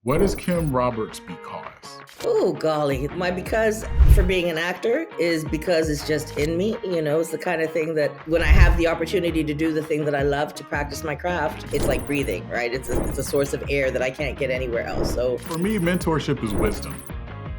What is Kim Roberts' because? Oh, golly. My because for being an actor is because it's just in me. It's the kind of thing that when I have the opportunity to do the thing that I love to practice my craft, it's like breathing, right? It's a source of air that I can't get anywhere else. So For me, mentorship is wisdom,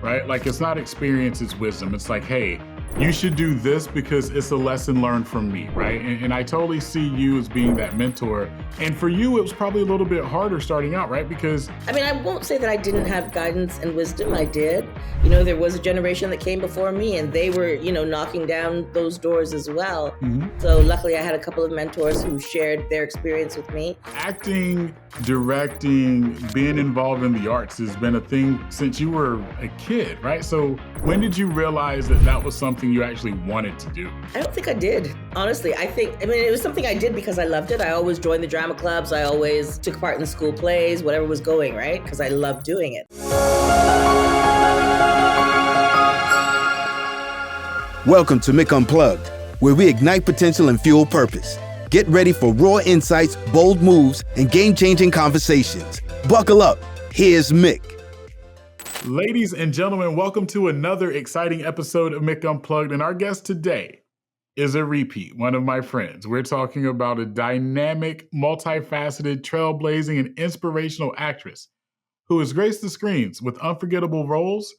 right? Like it's not experience, it's wisdom. It's like, hey, you should do this because it's a lesson learned from me, right? And I totally see you as being that mentor. And for you, it was probably a little bit harder starting out, right? Because I won't say that I didn't have guidance and wisdom. I did. There was a generation that came before me and they were, knocking down those doors as well. So luckily I had a couple of mentors who shared their experience with me. acting, directing, being involved in the arts has been a thing since you were a kid, right? So when did you realize that that was something you actually wanted to do? I don't think I did. Honestly, it was something I did because I loved it. I always joined the drama clubs. I always took part in the school plays, whatever was going, right? Because I loved doing it. Welcome to Mick Unplugged, where we ignite potential and fuel purpose. Get ready for raw insights, bold moves, and game-changing conversations. Buckle up. Here's Mick. Ladies and gentlemen, welcome to another exciting episode of Mick Unplugged. And our guest today is a repeat, one of my friends. We're talking about a dynamic, multifaceted, trailblazing, and inspirational actress who has graced the screens with unforgettable roles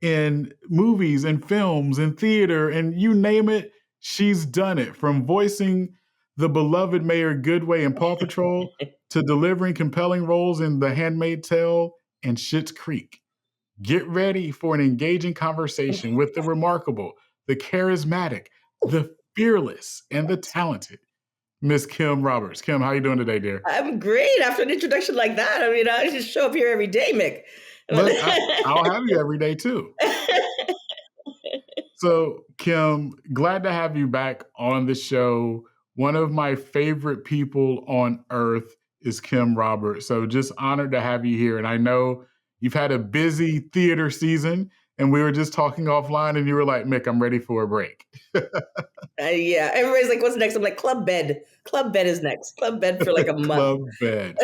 in movies and films and theater, and you name it, she's done it. From voicing the beloved Mayor Goodway in Paw Patrol to delivering compelling roles in The Handmaid's Tale and Schitt's Creek. Get ready for an engaging conversation with the remarkable, the charismatic, the fearless, and the talented Miss Kim Roberts. Kim, how you doing today, dear? I'm great after an introduction like that. I just show up here every day, Mick. Look, I'll have you every day too. So, Kim, glad to have you back on the show. One of my favorite people on earth is Kim Roberts. So just honored to have you here. And I know you've had a busy theater season, and we were just talking offline and you were like, Mick, I'm ready for a break. Yeah, everybody's like, what's next? I'm like, Club Bed. Club Bed is next. Club Bed for like a month. Club Bed.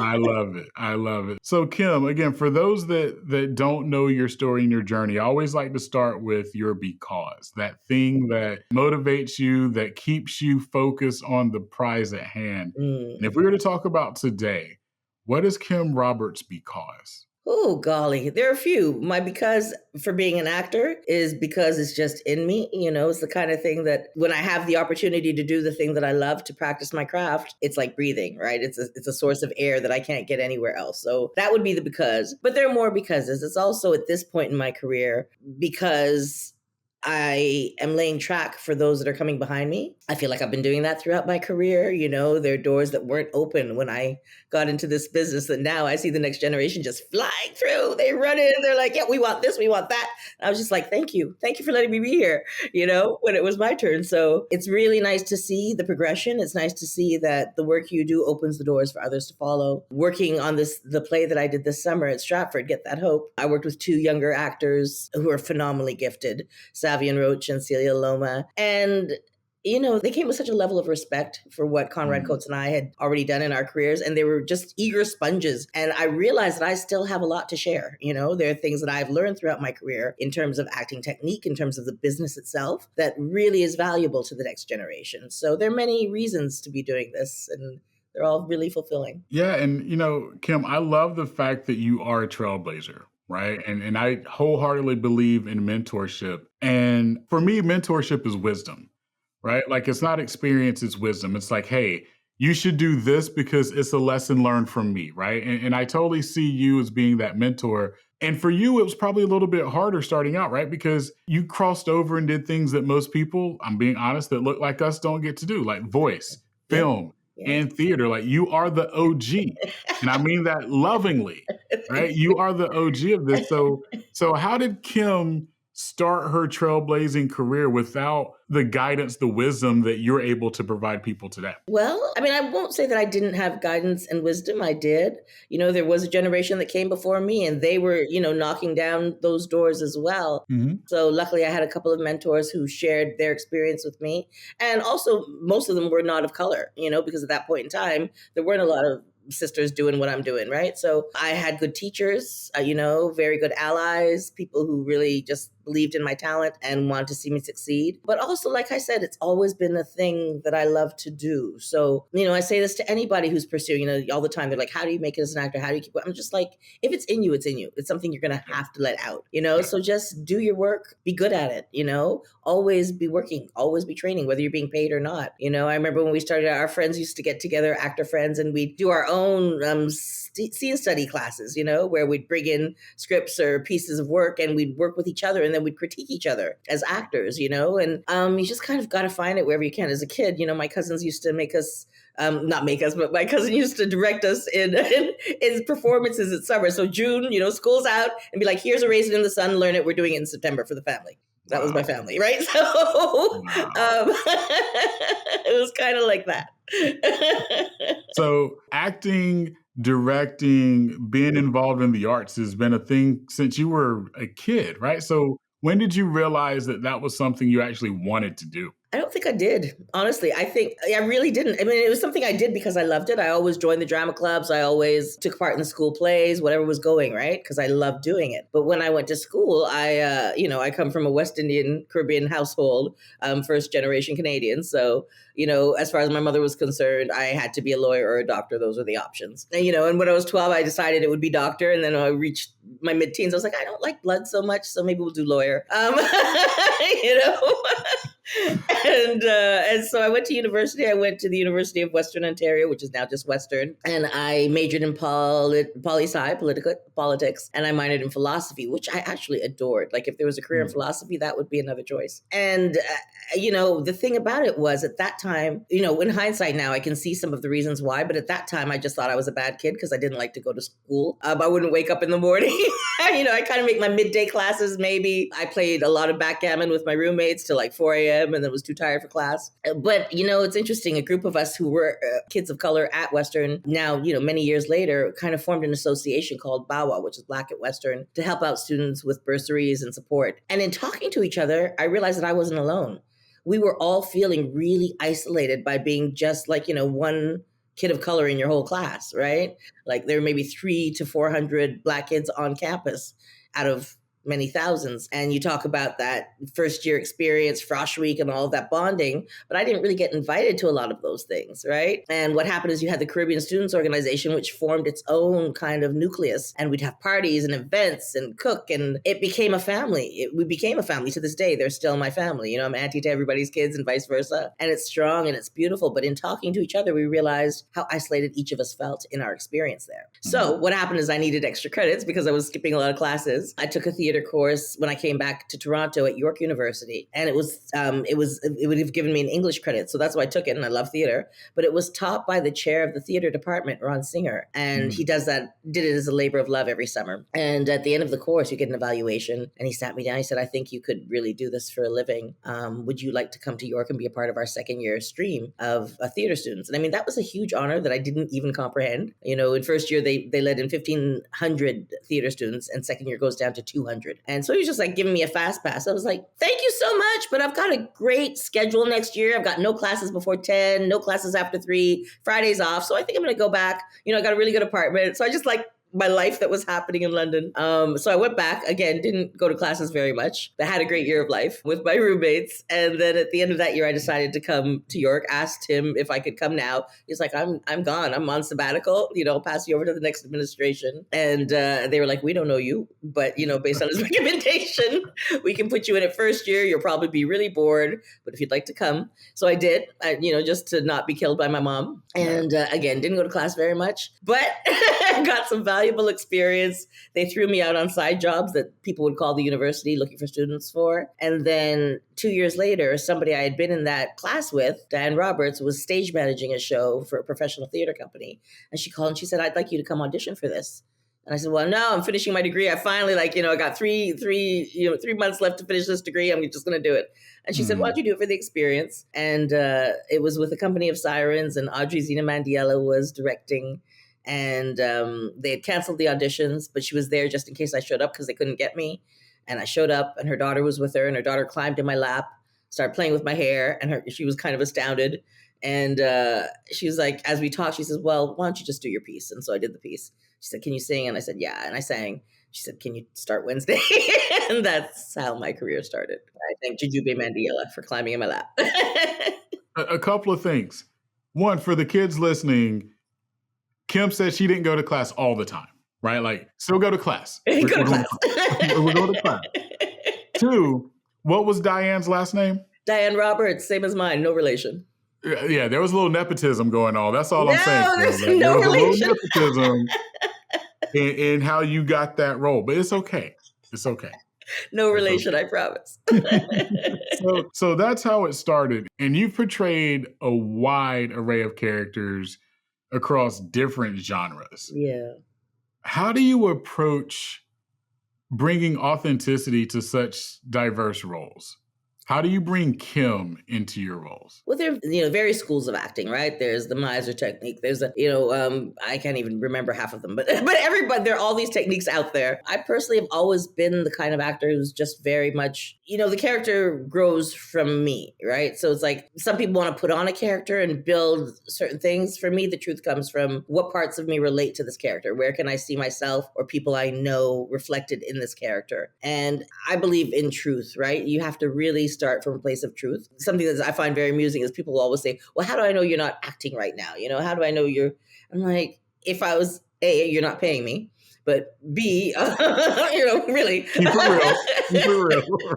I love it. I love it. So Kim, again, for those that don't know your story and your journey, I always like to start with your because, that thing that motivates you, that keeps you focused on the prize at hand. And if we were to talk about today, what is Kim Roberts' because? Oh, golly. There are a few. My because for being an actor is because it's just in me. It's the kind of thing that when I have the opportunity to do the thing that I love to practice my craft, it's like breathing, right? It's a source of air that I can't get anywhere else. So that would be the because. But there are more becauses. It's also at this point in my career because I am laying track for those that are coming behind me. I feel like I've been doing that throughout my career. There are doors that weren't open when I got into this business that now I see the next generation just flying through. They run in, they're like, yeah, we want this, we want that. And I was just like, thank you. Thank you for letting me be here, when it was my turn. So it's really nice to see the progression. It's nice to see that the work you do opens the doors for others to follow. Working on the play that I did this summer at Stratford, Get That Hope, I worked with two younger actors who are phenomenally gifted, Savian Roach and Celia Loma. And they came with such a level of respect for what Conrad Coates and I had already done in our careers, and they were just eager sponges. And I realized that I still have a lot to share. There are things that I've learned throughout my career in terms of acting technique, in terms of the business itself, that really is valuable to the next generation. So there are many reasons to be doing this, and they're all really fulfilling. Yeah. And, Kim, I love the fact that you are a trailblazer. Right. And I wholeheartedly believe in mentorship. And for me, mentorship is wisdom. Right? Like it's not experience, it's wisdom. It's like, hey, you should do this because it's a lesson learned from me, right? And I totally see you as being that mentor. And for you, it was probably a little bit harder starting out, right? Because you crossed over and did things that most people, I'm being honest, that look like us don't get to do, like voice, film, and theater. Like you are the OG. And I mean that lovingly, right? You are the OG of this. So how did Kim start her trailblazing career without the guidance, the wisdom that you're able to provide people today? Well, I won't say that I didn't have guidance and wisdom. I did. There was a generation that came before me and they were, knocking down those doors as well. So luckily I had a couple of mentors who shared their experience with me. And also most of them were not of color, because at that point in time, there weren't a lot of sisters doing what I'm doing, right? So I had good teachers, very good allies, people who really just believed in my talent and wanted to see me succeed. But also, like I said, it's always been a thing that I love to do. So, I say this to anybody who's pursuing, all the time. They're like, how do you make it as an actor? How do you keep it? I'm just like, if it's in you, it's in you. It's something you're going to have to let out, So just do your work, be good at it, always be working, always be training, whether you're being paid or not. I remember when we started, our friends used to get together, actor friends, and we'd do our own scene study classes, where we'd bring in scripts or pieces of work and we'd work with each other, and then we'd critique each other as actors, and you just kind of got to find it wherever you can. As a kid, my cousins used to make us, not make us, but my cousin used to direct us in performances in summer. So June, school's out, and be like, here's a Raisin in the Sun, learn it. We're doing it in September for the family. That was my family, right? So it was kind of like that. So acting, directing, being involved in the arts has been a thing since you were a kid, right? So when did you realize that that was something you actually wanted to do? I don't think I did. Honestly, I think I really didn't. I mean, it was something I did because I loved it. I always joined the drama clubs. I always took part in the school plays, whatever was going, right? Because I loved doing it. But when I went to school, I come from a West Indian Caribbean household, first generation Canadian. So, as far as my mother was concerned, I had to be a lawyer or a doctor. Those were the options. And when I was 12, I decided it would be doctor. And then I reached my mid-teens. I was like, I don't like blood so much, so maybe we'll do lawyer. And so I went to university. I went to the University of Western Ontario, which is now just Western. And I majored in poli-sci, politics, and I minored in philosophy, which I actually adored. Like if there was a career in philosophy, that would be another choice. And, the thing about it was at that time, in hindsight now, I can see some of the reasons why. But at that time, I just thought I was a bad kid because I didn't like to go to school. I wouldn't wake up in the morning. I kind of make my midday classes, maybe. I played a lot of backgammon with my roommates till like 4 a.m. and then was too tired for class. But, it's interesting. A group of us who were kids of color at Western now, many years later, kind of formed an association called BAWA, which is Black at Western, to help out students with bursaries and support. And in talking to each other, I realized that I wasn't alone. We were all feeling really isolated by being just like, one kid of color in your whole class, right? Like there were maybe 300 to 400 Black kids on campus out of many thousands. And you talk about that first year experience, Frosh Week and all of that bonding, but I didn't really get invited to a lot of those things, right? And what happened is you had the Caribbean Students Organization, which formed its own kind of nucleus, and we'd have parties and events and cook, and it became a family. We became a family. To this day, they're still my family. I'm auntie to everybody's kids and vice versa. And it's strong and it's beautiful. But in talking to each other, we realized how isolated each of us felt in our experience there. So what happened is I needed extra credits because I was skipping a lot of classes. I took a theater course when I came back to Toronto at York University, and it would have given me an English credit, so that's why I took it. And I love theater, but it was taught by the chair of the theater department, Ron Singer, and he did it as a labor of love every summer. And at the end of the course, you get an evaluation, and he sat me down. He said, "I think you could really do this for a living. Would you like to come to York and be a part of our second year stream of theater students?" And I mean, that was a huge honor that I didn't even comprehend. In first year they let in 1,500 theater students, and second year goes down to 200. And so he was just like giving me a fast pass. I was like, thank you so much, but I've got a great schedule next year. I've got no classes before 10, no classes after 3, Fridays off. So I think I'm going to go back. I got a really good apartment. So I just like my life that was happening in London. So I went back again, didn't go to classes very much, but had a great year of life with my roommates. And then at the end of that year, I decided to come to York, asked him if I could come now. He's like, I'm gone. I'm on sabbatical, I'll pass you over to the next administration. And they were like, we don't know you, but based on his recommendation, we can put you in at first year. You'll probably be really bored, but if you'd like to come. So I did, just to not be killed by my mom. And again, didn't go to class very much, but got some valuable experience. They threw me out on side jobs that people would call the university looking for students for. And then 2 years later, somebody I had been in that class with, Diane Roberts, was stage managing a show for a professional theater company. And she called and she said, "I'd like you to come audition for this." And I said, "Well, no, I'm finishing my degree. I finally I got three months left to finish this degree. I'm just going to do it." And she said, "Why don't you do it for the experience?" And it was with a company of sirens, and Audrey Zena Mandiela was directing. And they had canceled the auditions, but she was there just in case I showed up because they couldn't get me. And I showed up, and her daughter was with her, and her daughter climbed in my lap, started playing with my hair, and she was kind of astounded. And she was like, as we talked, she says, well, why don't you just do your piece? And so I did the piece. She said, can you sing? And I said, yeah. And I sang. She said, can you start Wednesday? And that's how my career started. I thank Jujube Mandela for climbing in my lap. A couple of things. One, for the kids listening, Kim said she didn't go to class all the time, right? Like, still go to class. Go to class. We're going to class. Two, what was Diane's last name? Diane Roberts, same as mine, no relation. Yeah, there was a little nepotism going on. That's all I'm saying. There's no relation. A little nepotism in how you got that role, but it's okay. It's okay. No relation, I promise. So that's how it started. And you've portrayed a wide array of characters across different genres. Yeah. How do you approach bringing authenticity to such diverse roles? How do you bring Kim into your roles? Well, there are various schools of acting, right? There's the Miser technique. There's I can't even remember half of them, but everybody, there are all these techniques out there. I personally have always been the kind of actor who's just very much, the character grows from me, right? So it's like some people want to put on a character and build certain things. For me, the truth comes from what parts of me relate to this character. Where can I see myself or people I know reflected in this character? And I believe in truth, right? You have to really start from a place of truth. Something that I find very amusing is people will always say, well, how do I know you're not acting right now? How do I know I'm like, if I was A, you're not paying me, but B, really. Keep it real.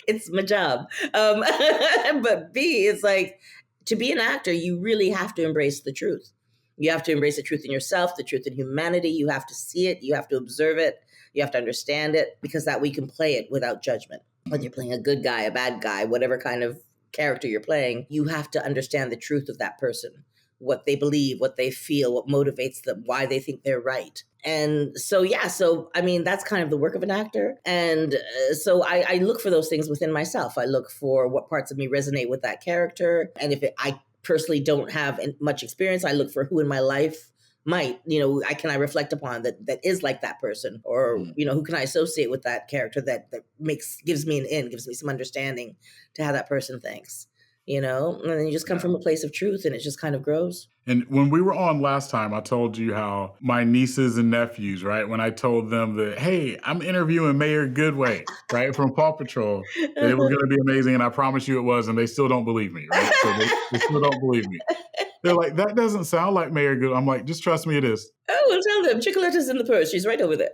It's my job. But B, it's like, to be an actor, you really have to embrace the truth. You have to embrace the truth in yourself, the truth in humanity. You have to see it. You have to observe it. You have to understand it, because that way you can play it without judgment. Whether you're playing a good guy, a bad guy, whatever kind of character you're playing, you have to understand the truth of that person, what they believe, what they feel, what motivates them, why they think they're right. And so, that's kind of the work of an actor. And so I look for those things within myself. I look for what parts of me resonate with that character. And if I personally don't have much experience, I look for who in my life might, can I reflect upon that is like that person, or, who can I associate with that character that gives me an in, gives me some understanding to how that person thinks, and then you just come from a place of truth and it just kind of grows. And when we were on last time, I told you how my nieces and nephews, right, when I told them that, hey, I'm interviewing Mayor Goodway, right, from Paw Patrol, that it was going to be amazing, and I promise you it was, and they still don't believe me, right? So they still don't believe me. They're like, that doesn't sound like Mayor Good. I'm like, just trust me, it is. Oh, well, tell them. Chicoletta's in the purse. She's right over there.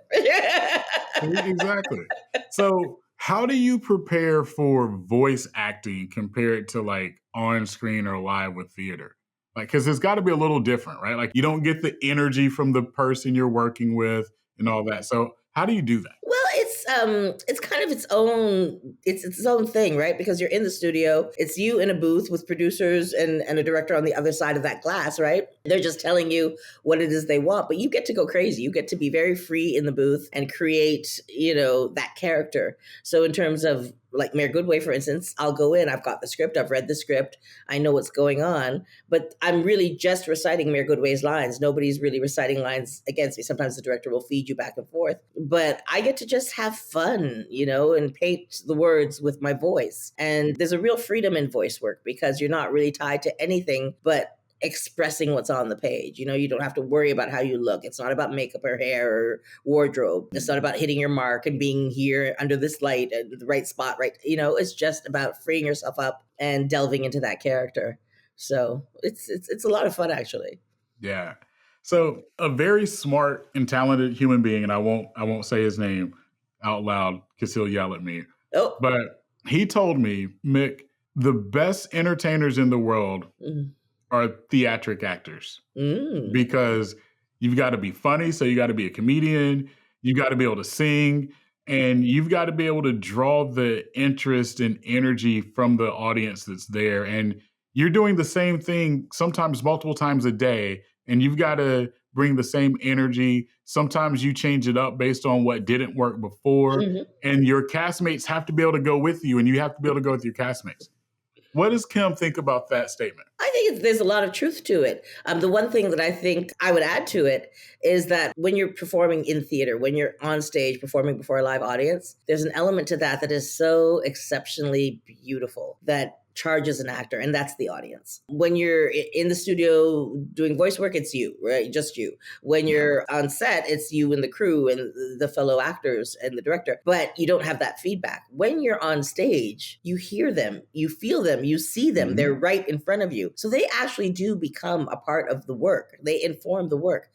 Exactly. So how do you prepare for voice acting compared to like on screen or live with theater? Like, because it's got to be a little different, right? Like, you don't get the energy from the person you're working with and all that. So how do you do that? Well, it's kind of its own thing, right? Because you're in the studio, it's you in a booth with producers and a director on the other side of that glass, right? They're just telling you what it is they want, but you get to go crazy. You get to be very free in the booth and create, that character. So in terms of like Mayor Goodway, for instance, I'll go in, I've got the script, I've read the script, I know what's going on, but I'm really just reciting Mayor Goodway's lines. Nobody's really reciting lines against me. Sometimes the director will feed you back and forth, but I get to just have fun, and paint the words with my voice. And there's a real freedom in voice work because you're not really tied to anything but expressing what's on the page. You don't have to worry about how you look. It's not about makeup or hair or wardrobe. It's not about hitting your mark and being here under this light at the right spot, right? It's just about freeing yourself up and delving into that character. So it's a lot of fun, actually. Yeah. So a very smart and talented human being, and I won't say his name out loud because he'll yell at me. Oh. But he told me, Mick, the best entertainers in the world are theatric actors, because you've got to be funny. So you got to be a comedian. You got to be able to sing, and you've got to be able to draw the interest and energy from the audience that's there. And you're doing the same thing sometimes multiple times a day, and you've got to bring the same energy. Sometimes you change it up based on what didn't work before, and your castmates have to be able to go with you, and you have to be able to go with your castmates. What does Kim think about that statement? I think there's a lot of truth to it. The one thing that I think I would add to it is that when you're performing in theater, when you're on stage performing before a live audience, there's an element to that that is so exceptionally beautiful that charges an actor, and that's the audience. When you're in the studio doing voice work, it's you, right? Just you. When you're on set, it's you and the crew and the fellow actors and the director, but you don't have that feedback. When you're on stage, you hear them, you feel them, you see them, they're right in front of you. So they actually do become a part of the work. They inform the work.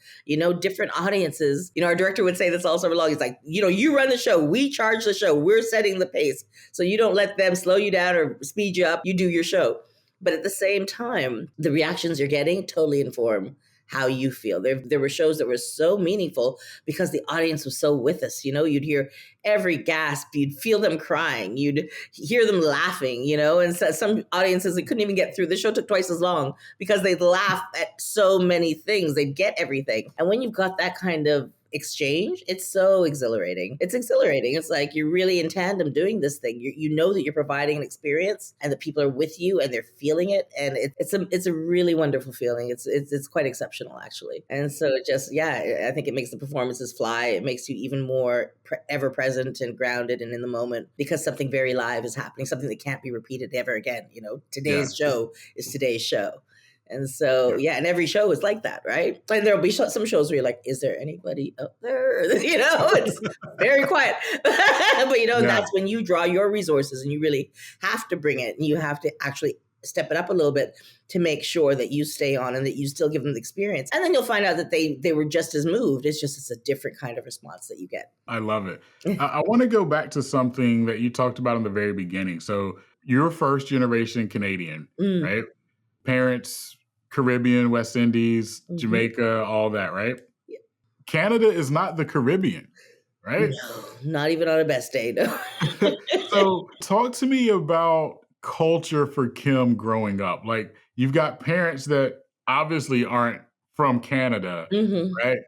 Different audiences, our director would say this all summer long. He's like, you run the show, we charge the show, we're setting the pace. So you don't let them slow you down or speed you up. You do your show. But at the same time, the reactions you're getting totally inform how you feel. There were shows that were so meaningful because the audience was so with us. You'd hear every gasp, you'd feel them crying, you'd hear them laughing, and so some audiences, they couldn't even get through. The show took twice as long because they'd laugh at so many things. They'd get everything. And when you've got that kind of exchange, it's so exhilarating. It's like you're really in tandem doing this thing. You know that you're providing an experience and the people are with you and they're feeling it, and it's a really wonderful feeling. It's quite exceptional, actually. And so I think it makes the performances fly. It makes you even more ever present and grounded and in the moment because something very live is happening, something that can't be repeated ever again. Today's show is today's show. And so, and every show is like that, right? And there'll be some shows where you're like, is there anybody up there? It's very quiet. But, that's when you draw your resources and you really have to bring it and you have to actually step it up a little bit to make sure that you stay on and that you still give them the experience. And then you'll find out that they were just as moved. It's a different kind of response that you get. I love it. I want to go back to something that you talked about in the very beginning. So you're first generation Canadian, right? Parents, Caribbean, West Indies, Jamaica, all that, right? Yeah. Canada is not the Caribbean, right? No, not even on a best day, no. So talk to me about culture for Kim growing up. Like, you've got parents that obviously aren't from Canada, right?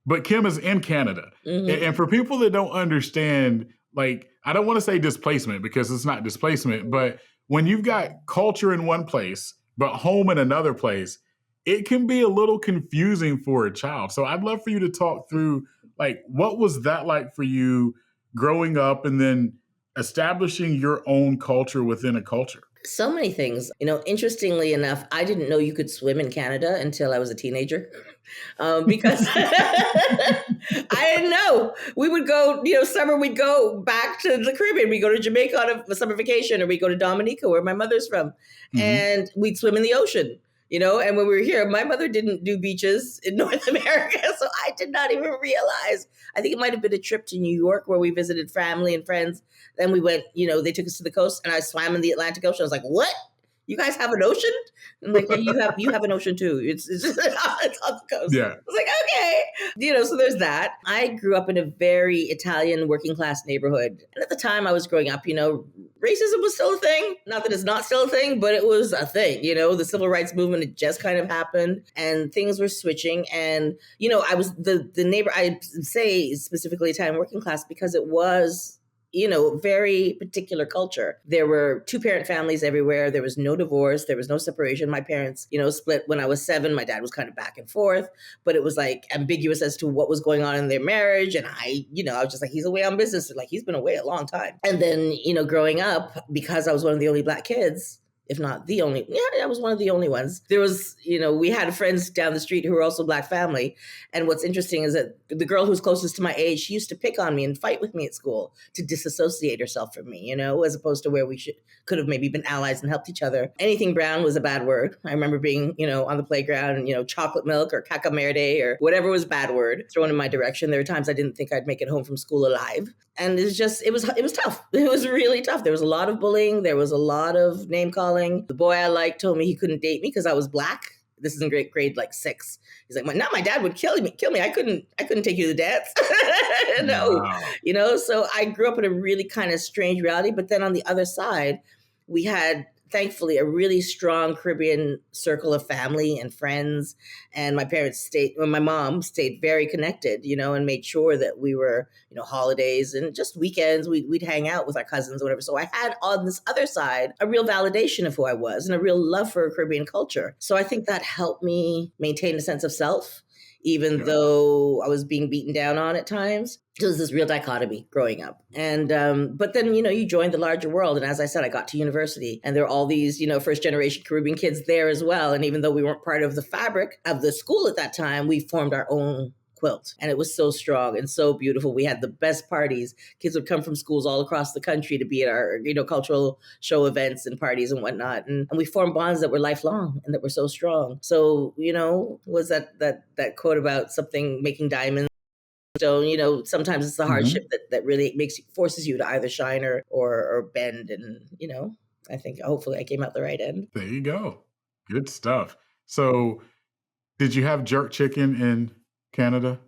But Kim is in Canada. And for people that don't understand, like, I don't want to say displacement because it's not displacement, but when you've got culture in one place, but home in another place, it can be a little confusing for a child. So I'd love for you to talk through, like, what was that like for you growing up and then establishing your own culture within a culture? So many things. Interestingly enough, I didn't know you could swim in Canada until I was a teenager because I didn't know. We would go, summer, we'd go back to the Caribbean. We'd go to Jamaica on a summer vacation, or we'd go to Dominica, where my mother's from, and we'd swim in the ocean. And when we were here, my mother didn't do beaches in North America, so I did not even realize. I think it might have been a trip to New York where we visited family and friends. Then we went, they took us to the coast, and I swam in the Atlantic Ocean. I was like, what? You guys have an ocean? I'm like, yeah, you have an ocean too. It's just, it's on the coast. Yeah. I was like, okay. So there's that. I grew up in a very Italian working class neighborhood. And at the time I was growing up, racism was still a thing. Not that it's not still a thing, but it was a thing. The civil rights movement had just kind of happened and things were switching. And, I was the neighbor, I'd say specifically Italian working class because it was, very particular culture. There were 2-parent families everywhere. There was no divorce. There was no separation. My parents, split when I was 7. My dad was kind of back and forth, but it was like ambiguous as to what was going on in their marriage. And I was just like, he's away on business. Like, he's been away a long time. And then, growing up, because I was one of the only Black kids, if not the only, I was one of the only ones. There was, we had friends down the street who were also Black family. And what's interesting is that the girl who's closest to my age, she used to pick on me and fight with me at school to disassociate herself from me, as opposed to where we could have maybe been allies and helped each other. Anything brown was a bad word. I remember being, on the playground and, chocolate milk or caca merde or whatever was bad word thrown in my direction. There were times I didn't think I'd make it home from school alive. And it was tough. It was really tough. There was a lot of bullying. There was a lot of name calling. The boy I liked told me he couldn't date me because I was Black. This is in grade like 6. He's like, my dad would kill me. I couldn't take you to the dance. No, wow. So I grew up in a really kind of strange reality. But then on the other side, we had thankfully a really strong Caribbean circle of family and friends. And my mom stayed very connected, and made sure that we were, holidays and just weekends, we'd hang out with our cousins or whatever. So I had on this other side a real validation of who I was and a real love for Caribbean culture. So I think that helped me maintain a sense of self, even though I was being beaten down on at times. It was this real dichotomy growing up. And, but then, you joined the larger world. And as I said, I got to university and there are all these, first generation Caribbean kids there as well. And even though we weren't part of the fabric of the school at that time, we formed our own quilt. And it was so strong and so beautiful. We had the best parties. Kids would come from schools all across the country to be at our, cultural show events and parties and whatnot. And we formed bonds that were lifelong and that were so strong. So, was that quote about something making diamonds? So, sometimes it's the hardship that really forces you to either shine or bend. And, I think hopefully I came out the right end. There you go. Good stuff. So did you have jerk chicken in Canada?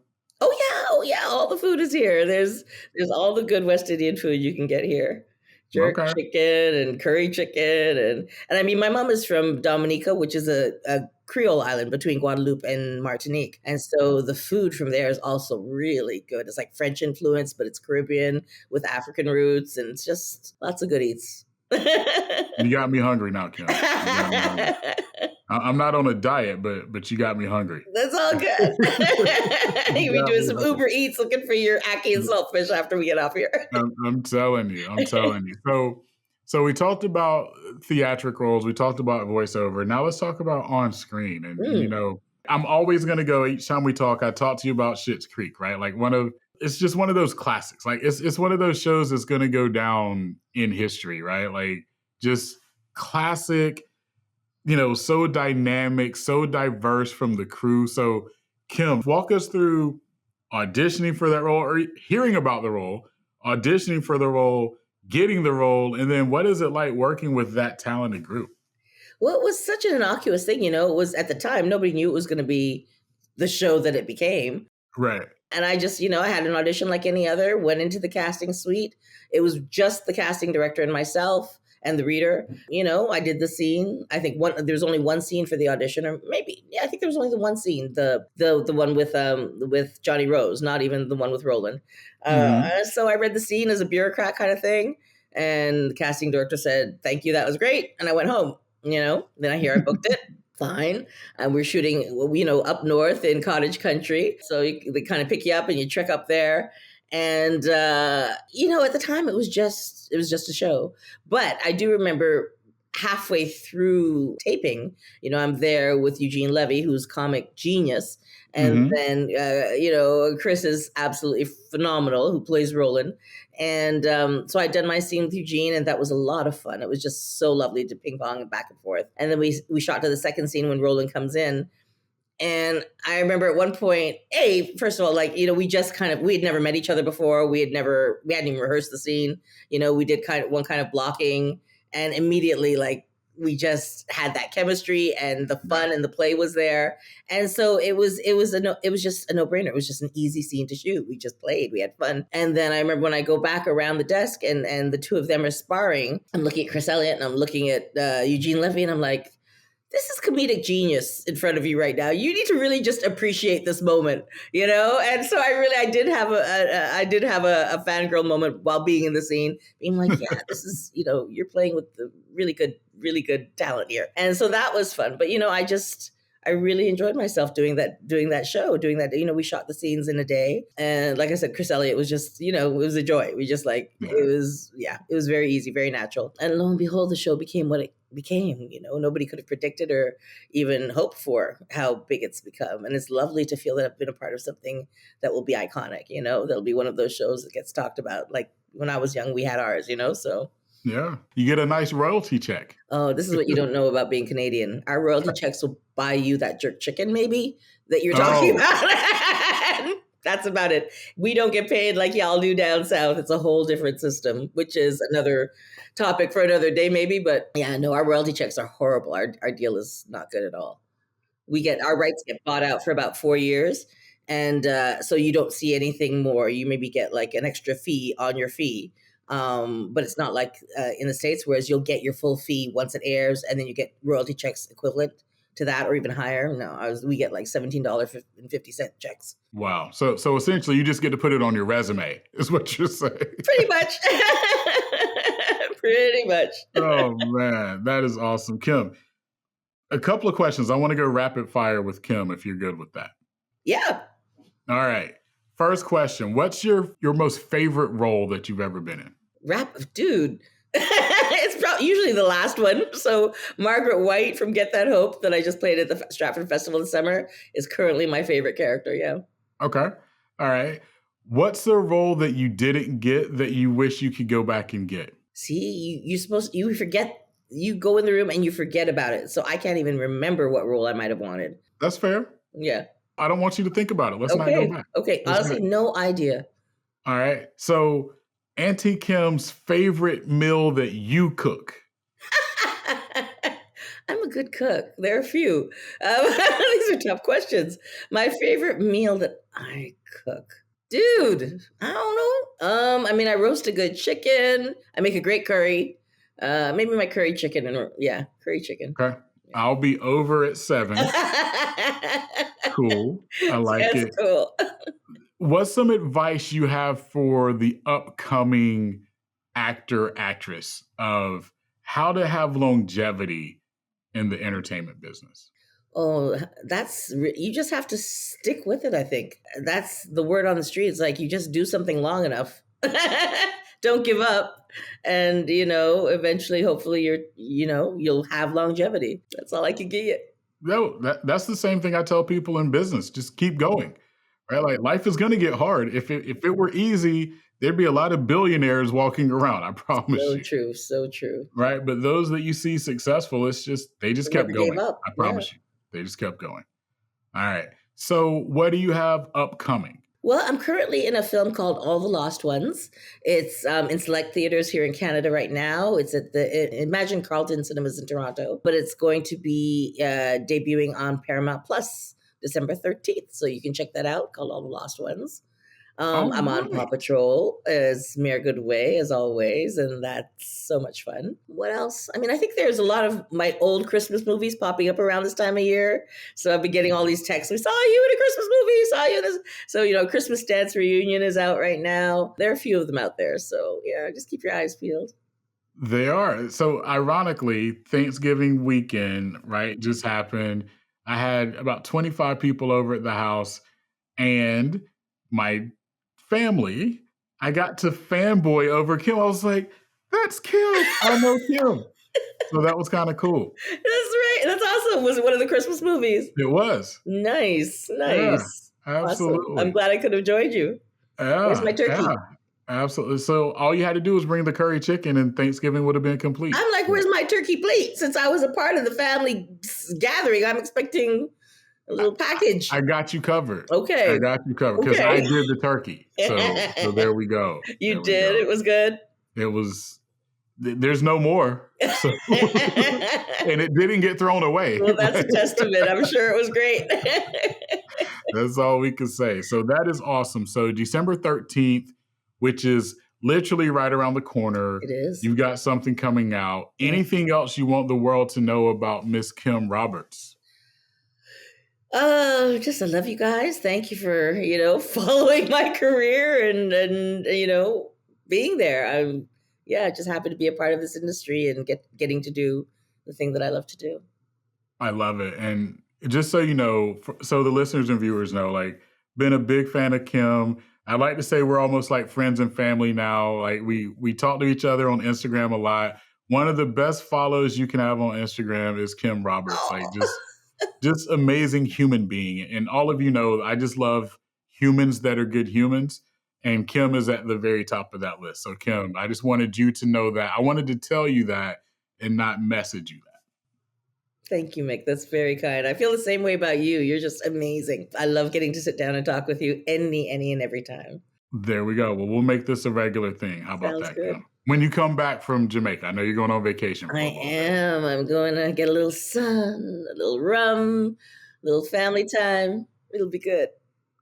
Oh yeah. All the food is here. There's all the good West Indian food you can get here. Jerk chicken and curry chicken. And I mean, my mom is from Dominica, which is a Creole island between Guadeloupe and Martinique. And so the food from there is also really good. It's like French influence, but it's Caribbean with African roots. And it's just lots of good eats. You got me hungry now, Kim. You got me hungry. I'm not on a diet, but you got me hungry. That's all good. You'll be doing some Uber Eats looking for your ackee and saltfish after we get off here. I'm telling you. So we talked about theatricals, we talked about voiceover. Now let's talk about on screen. And I'm always going to go each time we talk. I talk to you about Schitt's Creek, right? Like it's just one of those classics. Like it's one of those shows that's going to go down in history, right? Like just classic. So dynamic, so diverse from the crew. So, Kim, walk us through auditioning for that role or hearing about the role, auditioning for the role, getting the role, and then what is it like working with that talented group? Well, it was such an innocuous thing, it was at the time, nobody knew it was going to be the show that it became. Right. And I just, I had an audition like any other, went into the casting suite. It was just the casting director and myself and the reader. I did the scene. I think there's only one scene for the audition, or maybe, I think there was only the one scene, the one with Johnny Rose, not even the one with Roland. So I read the scene as a bureaucrat kind of thing. And the casting director said, "Thank you, that was great." And I went home, then I hear I booked it. Fine. And we're shooting, up north in cottage country. So they kind of pick you up and you trek up there. And, at the time it was just a show. But I do remember halfway through taping, I'm there with Eugene Levy, who's comic genius. And then, Chris is absolutely phenomenal, who plays Roland. And so I'd done my scene with Eugene, and that was a lot of fun. It was just so lovely to ping pong and back and forth. And then we shot to the second scene when Roland comes in. And I remember at one point, first of all, we had never met each other before. We hadn't even rehearsed the scene. We did one kind of blocking, and immediately, we just had that chemistry and the fun and the play was there. And so it was just a no-brainer. It was just an easy scene to shoot. We just played, we had fun. And then I remember when I go back around the desk and the two of them are sparring, I'm looking at Chris Elliott and I'm looking at Eugene Levy, and I'm like, this is comedic genius in front of you right now. You need to really just appreciate this moment, And so I did have a fangirl moment while being in the scene, being like, yeah, this is, you're playing with the really good talent here. And so that was fun. But, I really enjoyed myself doing that show, we shot the scenes in a day. And like I said, Chris Elliott was just, it was a joy. We just it was very easy, very natural. And lo and behold, the show became what it became. Nobody could have predicted or even hoped for how big it's become. And it's lovely to feel that I've been a part of something that will be iconic, that'll be one of those shows that gets talked about. Like when I was young, we had ours, so. Yeah. You get a nice royalty check. Oh, this is what you don't know about being Canadian. Our royalty checks will buy you that jerk chicken, maybe, that you're talking about. That's about it. We don't get paid like y'all do down south. It's a whole different system, which is another topic for another day, maybe. But yeah, no, our royalty checks are horrible. Our deal is not good at all. Our rights get bought out for about 4 years. And so you don't see anything more. You maybe get like an extra fee on your fee. But it's not like in the States, whereas you'll get your full fee once it airs, and then you get royalty checks equivalent to that or even higher. No, we get like $17.50 checks. Wow. So essentially, you just get to put it on your resume, is what you're saying. Pretty much. Pretty much. Oh man, that is awesome, Kim. A couple of questions. I want to go rapid fire with Kim, if you're good with that. Yeah. All right. First question: what's your most favorite role that you've ever been in? Dude. It's usually the last one. So Margaret White from Get That Hope that I just played at the Stratford Festival this summer is currently my favorite character. Yeah. Okay. All right. What's the role that you didn't get that you wish you could go back and get? See, you forget. You go in the room and you forget about it. So I can't even remember what role I might have wanted. That's fair. Yeah. I don't want you to think about it. Let's not go back. Okay. Honestly, no idea. All right. So Auntie Kim's favorite meal that you cook. I'm a good cook. There are a few. These are tough questions. My favorite meal that I cook. Dude, I don't know. I mean, I roast a good chicken. I make a great curry. Maybe my curry chicken curry chicken. Okay. I'll be over at 7. Cool. I like it. Cool. What's some advice you have for the upcoming actor, actress of how to have longevity in the entertainment business? Oh, you just have to stick with it, I think. That's the word on the street. It's like you just do something long enough. Don't give up. And, eventually, hopefully you'll have longevity. That's all I can give you. No, that's the same thing I tell people in business. Just keep going, right? Like life is going to get hard. If it were easy, there'd be a lot of billionaires walking around. I promise you. So true. Right. But those that you see successful, they just kept going. I promise you. They just kept going. All right. So what do you have upcoming? Well, I'm currently in a film called All the Lost Ones. It's in select theaters here in Canada right now. It's at the Imagine Carlton Cinemas in Toronto, but it's going to be debuting on Paramount Plus December 13th. So you can check that out, called All the Lost Ones. I'm on Paw Patrol as Mayor Goodway, as always, and that's so much fun. What else? I mean, I think there's a lot of my old Christmas movies popping up around this time of year. So I've been getting all these texts. We saw you in a Christmas movie, saw you in this. So, Christmas Dance Reunion is out right now. There are a few of them out there. So, yeah, just keep your eyes peeled. They are. So, ironically, Thanksgiving weekend, right, just happened. I had about 25 people over at the house, and my family, I got to fanboy over Kim. I was like, that's Kim. I know Kim. So that was kind of cool. That's right. That's awesome. Was it one of the Christmas movies? It was. Nice. Yeah, absolutely. Awesome. I'm glad I could have joined you. Yeah, Where's my turkey? Yeah, absolutely. So all you had to do was bring the curry chicken and Thanksgiving would have been complete. I'm like, where's my turkey plate? Since I was a part of the family gathering, I'm expecting a little package. I got you covered. Okay. I got you covered because I did the turkey. So there we go. You did? It was good? It was, there's no more. So, and it didn't get thrown away. Well, that's a testament. I'm sure it was great. That's all we can say. So that is awesome. So December 13th, which is literally right around the corner. It is. You've got something coming out. Anything else you want the world to know about Miss Kim Roberts? Just I love you guys. Thank you for, following my career and being there. I'm just happy to be a part of this industry and getting to do the thing that I love to do. I love it. And just so you know, so the listeners and viewers know, like, been a big fan of Kim. I like to say we're almost like friends and family now. Like we talk to each other on Instagram a lot. One of the best follows you can have on Instagram is Kim Roberts. Like just amazing human being. And all of you know, I just love humans that are good humans. And Kim is at the very top of that list. So Kim, I just wanted you to know that. I wanted to tell you that and not message you that. Thank you, Mick. That's very kind. I feel the same way about you. You're just amazing. I love getting to sit down and talk with you any and every time. There we go. Well, we'll make this a regular thing. How about Sounds that, good. Kim? When you come back from Jamaica, I know you're going on vacation. I am. I'm going to get a little sun, a little rum, a little family time. It'll be good.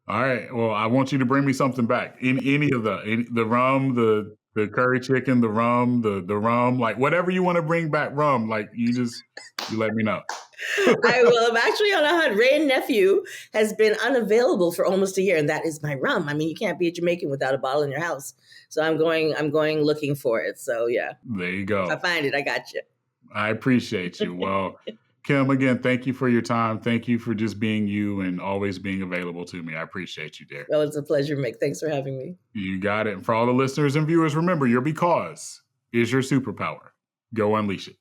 All right. Well, I want you to bring me something back. In any of the rum, the The curry chicken, the rum, the rum, like whatever you want to bring back rum, like you let me know. I will. I'm actually on a hunt. Ray and Nephew has been unavailable for almost a year, and that is my rum. I mean, you can't be a Jamaican without a bottle in your house. So I'm going looking for it. So yeah. There you go. If I find it, I got you. I appreciate you. Well, Kim, again, thank you for your time. Thank you for just being you and always being available to me. I appreciate you, dear. Well, it's a pleasure, Mick. Thanks for having me. You got it. And for all the listeners and viewers, remember, your because is your superpower. Go unleash it.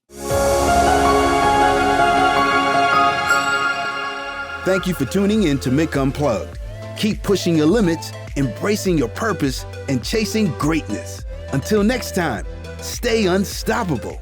Thank you for tuning in to Mick Unplugged. Keep pushing your limits, embracing your purpose, and chasing greatness. Until next time, stay unstoppable.